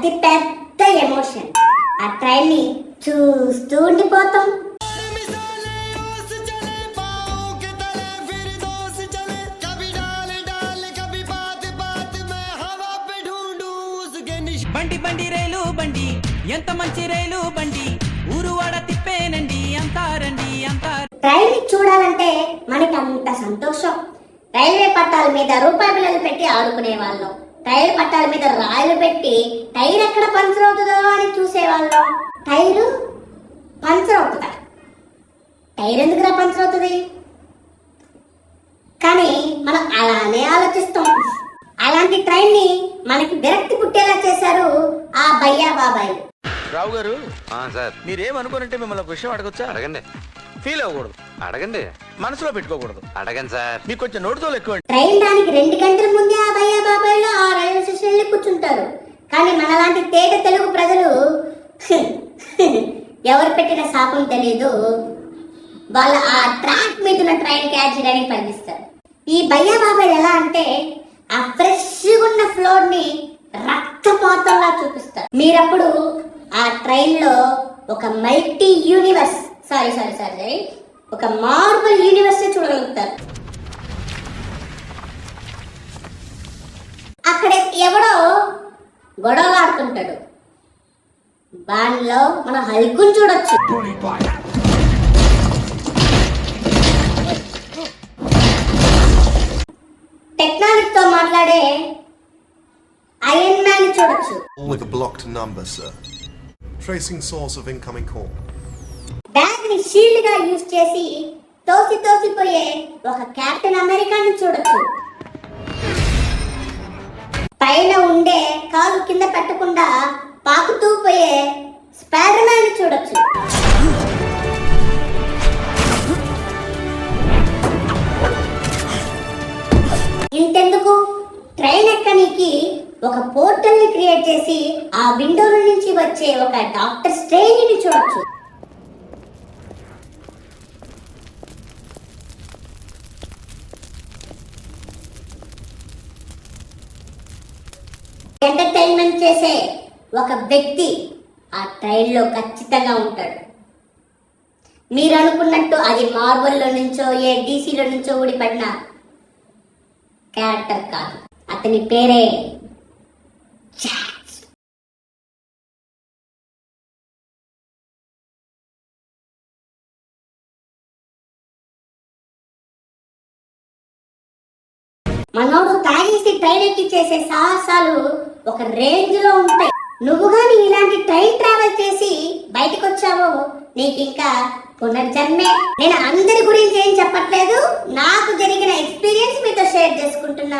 అతి పెద్ద ఎమోషన్. ఆ ట్రైన్ ని చూస్తూ ఉండిపోతాం. బండి బండి రైలు బండి ఎంత మంచి రైలు బండి ఊరువాడ తిప్పేనండి అంతారండి అంతారు. ట్రైన్ ని చూడాలంటే మనకి అంత సంతోషం. రైల్వే పట్టాల మీద రూపాయి బిళ్ళలు పెట్టి ఆడుకునే వాళ్ళం. రైలు పట్టాల మీద రాయలు పెట్టి టైర్ ఎక్కడ పంచర్ అవుతుందో అని చూసేవాళ్ళం. టైరు పంచర్ అవుతుందా? టైర్ ఎందుకురా పంచర్ అవుతుంది? కానీ మనం అలానే ఆలోచిస్తాం. అలాంటి ట్రైన్ ని మనకి విరక్తి పుట్టేలా చేశారు ఆ భయ్యా బాబాయ్. రావు గారు సార్, మీరేమనుకోనంటే మిమ్మల్ని ఒక విషయం అడగొచ్చా? అడగండి. ఫీల్ అవ్వకూడదు, అడగండి. మనసులో పెట్టుకోకూడదు. అడగండి సార్. మీకు కొంచెం నోటితో ఎక్కువ. ట్రైన్ దానికి 2 గంటల ముందే ఆ భయ్యా బాబాయ్లో ఆ రైల్వే స్టేషన్ వెళ్ళి కూర్చుంటారు. కానీ మనలాంటి తేట తెలుగు ప్రజలు ఎవరు పెట్టిన శాపం తెలియదు, వాళ్ళ ఆ ట్రాక్ మీద ఉన్న ట్రైన్ క్యాచ్ చేయడానికి ప్రయత్నిస్తారు. ఈ భయ్యా బాబాయ్ ఎలా అంటే ఆ ఫ్రెష్ ఉన్న ఫ్లోర్ ని రక్తపాతంలా చూపిస్తారు. మీరప్పుడు ఆ ట్రైన్ లో ఒక మల్టీ యూనివర్స్ సారీ ఒక మార్బుల్ యూనివర్స్ చూడగలుగుతారు. అక్కడ ఎవడో గొడవలాడుతుంటాడు, దానిలో మన హల్కుని చూడొచ్చు. టెక్నాలజీతో మాట్లాడే ఐరన్ మ్యాన్ చూడొచ్చు. With a blocked number, sir. Tracing source of incoming call. Bag ని షీల్డ్ గా యూజ్ చేసి తోసిపోయే ఒక కెప్టెన్ అమెరికాని చూడొచ్చు. పైన ఉండే కాలు కింద పెట్టకుండా పాకుతూ పోయే స్పైడర్ మ్యాన్ చూడొచ్చు. ఇంతెందుకు, ట్రైన్ ఎక్కనికి ఒక పోర్టల్ ని క్రియేట్ చేసి ఆ విండోల నుంచి వచ్చే ఒక డాక్టర్ స్ట్రేంజ్ ని చూడొచ్చు. ఎంటర్టైన్మెంట్ చేసే ఒక వ్యక్తి ఆ ట్రైన్ లో ఖచ్చితంగా ఉంటాడు. మీరు అనుకున్నట్టు అది మార్వెల్లో నుంచో ఏ డీసీలో నుంచో ఊడిపడిన క్యారెక్టర్ కాదు, అతని పేరే జాక్స్. మనోడు తాగేసి ట్రైన్ ఎక్కి చేసే సాహసాలు ఒక రేంజ్ లో ఉంటాయి. నువ్వు గాని ఇలాంటి ట్రైన్ ట్రావెల్ చేసి బయటకు వచ్చావో నీకు ఇంకా పునర్జన్మే. నేను అందరి గురించి ఏం చెప్పట్లేదు, నాకు జరిగిన ఎక్స్పీరియన్స్ మీతో షేర్ చేసుకుంటున్నా.